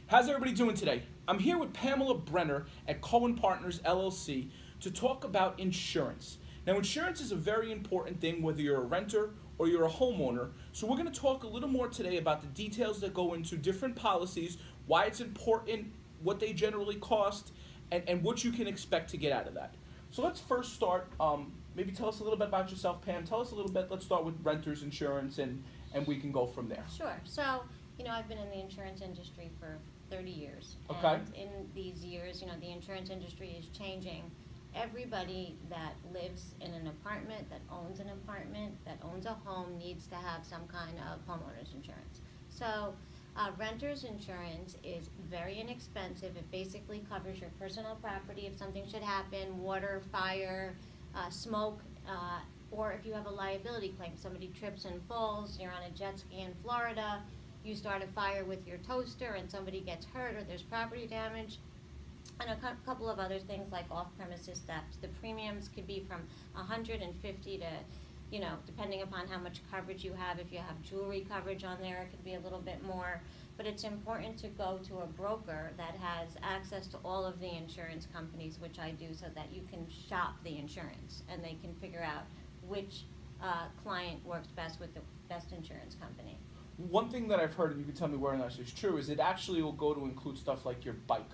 How's everybody doing today? I'm here with Pamela Brenner at Cohen Partners LLC to talk about insurance. Now, insurance is a very important thing whether you're a renter or you're a homeowner. So we're going to talk a little more today about the details that go into different policies, why it's important, what they generally cost, and what you can expect to get out of that. So let's first start, maybe tell us a little bit about yourself, Pam. Tell us a little bit, let's start with renter's insurance and we can go from there. Sure. So, I've been in the insurance industry for 30 years. Okay. And in these years, the insurance industry is changing. Everybody that lives in an apartment, that owns an apartment, that owns a home needs to have some kind of homeowner's insurance. So, renter's insurance is very inexpensive. It basically covers your personal property if something should happen, water, fire, smoke, or if you have a liability claim, somebody trips and falls, you're on a jet ski in Florida, you start a fire with your toaster and somebody gets hurt or there's property damage, and a couple of other things like off-premises theft. The premiums could be from $150 to, depending upon how much coverage you have. If you have jewelry coverage on there, it could be a little bit more. But it's important to go to a broker that has access to all of the insurance companies, which I do, so that you can shop the insurance and they can figure out which client works best with the best insurance company. One thing that I've heard, and you can tell me whether or not this is true, is it actually will go to include stuff like your bike.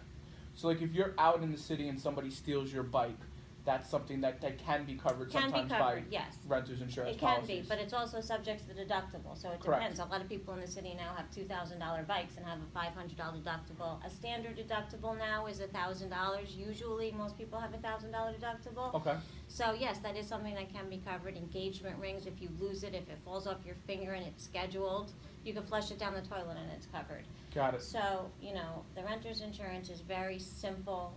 So like if you're out in the city and somebody steals your bike, that's something that can be covered sometimes by yes. renter's insurance It can policies. be, but it's also subject to the deductible, so it Correct. depends. A lot of people in the city now have $2,000 bikes and have a $500 deductible. A standard deductible now is $1,000. Usually, most people have a $1,000 deductible. Okay. So yes, that is something that can be covered. Engagement rings, if you lose it, if it falls off your finger and it's scheduled, you can flush it down the toilet and it's covered. Got it. So, the renter's insurance is very simple.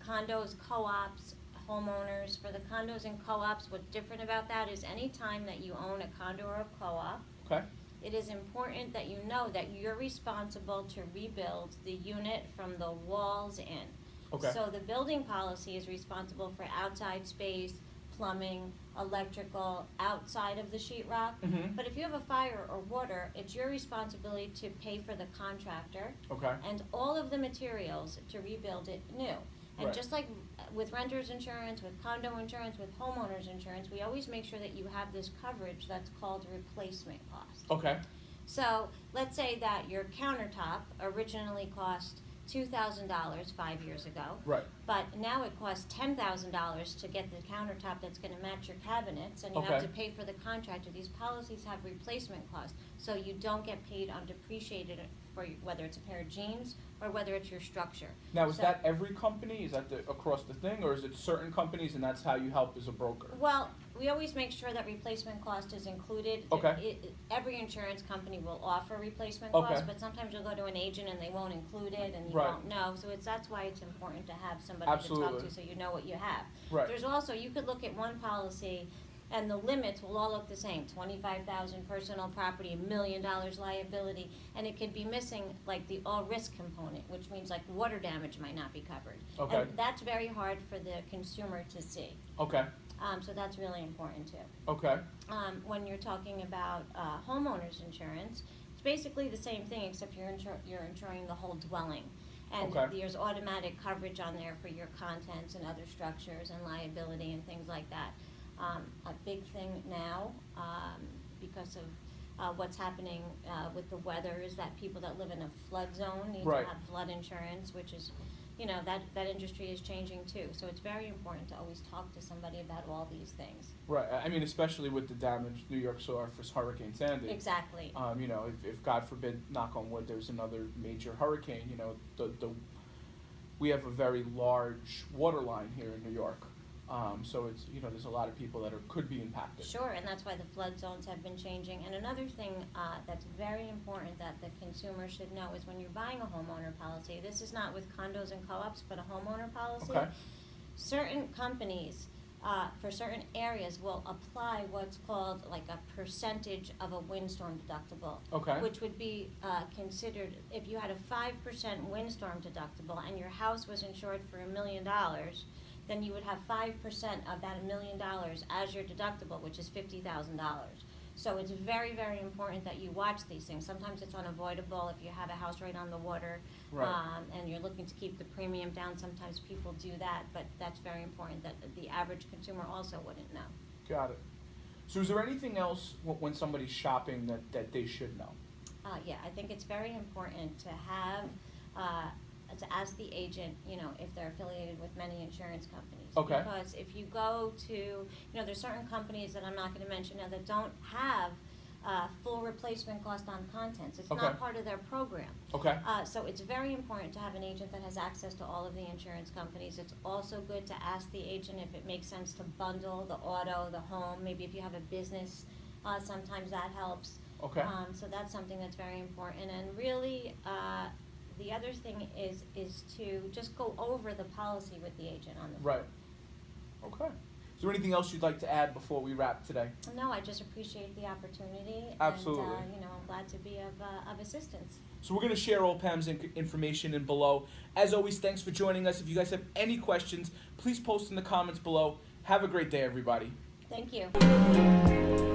Condos, co-ops, homeowners. For the condos and co-ops, what's different about that is any time that you own a condo or a co-op, Okay. it is important that you know that you're responsible to rebuild the unit from the walls in. Okay. So the building policy is responsible for outside space, plumbing, electrical, outside of the sheetrock. Mhm. But if you have a fire or water, it's your responsibility to pay for the contractor Okay. and all of the materials to rebuild it new. And Right. just like with renter's insurance, with condo insurance, with homeowner's insurance, we always make sure that you have this coverage that's called replacement cost. Okay. So let's say that your countertop originally cost $2,000 5 years ago. Right. But now it costs $10,000 to get the countertop that's going to match your cabinets, and you have Okay. to pay for the contractor. These policies have replacement costs, so you don't get paid on depreciated for whether it's a pair of jeans or whether it's your structure. Now, is So- that every company? Is that across the thing, or is it certain companies and that's how you help as a broker? Well, we always make sure that replacement cost is included. Okay. Every insurance company will offer replacement Okay. cost, but sometimes you'll go to an agent and they won't include it and you Right. won't know. So that's why it's important to have somebody to Absolutely. talk to so you know what you have. Right. There's also, you could look at one policy and the limits will all look the same. 25,000 personal property, $1 million liability, and it could be missing like the all risk component, which means like water damage might not be covered. Okay. And that's very hard for the consumer to see. Okay. So that's really important too. Okay. When you're talking about homeowners insurance, it's basically the same thing except you're insuring the whole dwelling. And Okay. there's automatic coverage on there for your contents and other structures and liability and things like that. A big thing now, because of what's happening with the weather, is that people that live in a flood zone need Right. to have flood insurance, which is, that industry is changing too. So it's very important to always talk to somebody about all these things. Right. I mean, especially with the damage New York saw for Hurricane Sandy. Exactly. If God forbid, knock on wood, there's another major hurricane, we have a very large water line here in New York. So it's, there's a lot of people that could be impacted. Sure, and that's why the flood zones have been changing. And another thing that's very important that the consumer should know is when you're buying a homeowner policy, this is not with condos and co-ops, but a homeowner policy. Okay. Certain companies, for certain areas, will apply what's called like a percentage of a windstorm deductible. Okay. Which would be considered, if you had a 5% windstorm deductible and your house was insured for $1 million, then you would have 5% of that $1 million as your deductible, which is $50,000. So it's very, very important that you watch these things. Sometimes it's unavoidable if you have a house right on the water, Right. and you're looking to keep the premium down. Sometimes people do that, but that's very important that the average consumer also wouldn't know. Got it. So is there anything else when somebody's shopping that they should know? Yeah, I think it's very important to have, to ask the agent, if they're affiliated with many insurance companies. Okay. Because if you go to, there's certain companies that I'm not gonna mention now that don't have, full replacement cost on contents. It's Okay. not part of their program. Okay. So it's very important to have an agent that has access to all of the insurance companies. It's also good to ask the agent if it makes sense to bundle the auto, the home, maybe if you have a business, sometimes that helps. Okay. So that's something that's very important. And really, the other thing is to just go over the policy with the agent on the phone. Right. Okay. Is there anything else you'd like to add before we wrap today? No, I just appreciate the opportunity. Absolutely. And, I'm glad to be of assistance. So we're going to share all Pam's information in below. As always, thanks for joining us. If you guys have any questions, please post in the comments below. Have a great day, everybody. Thank you.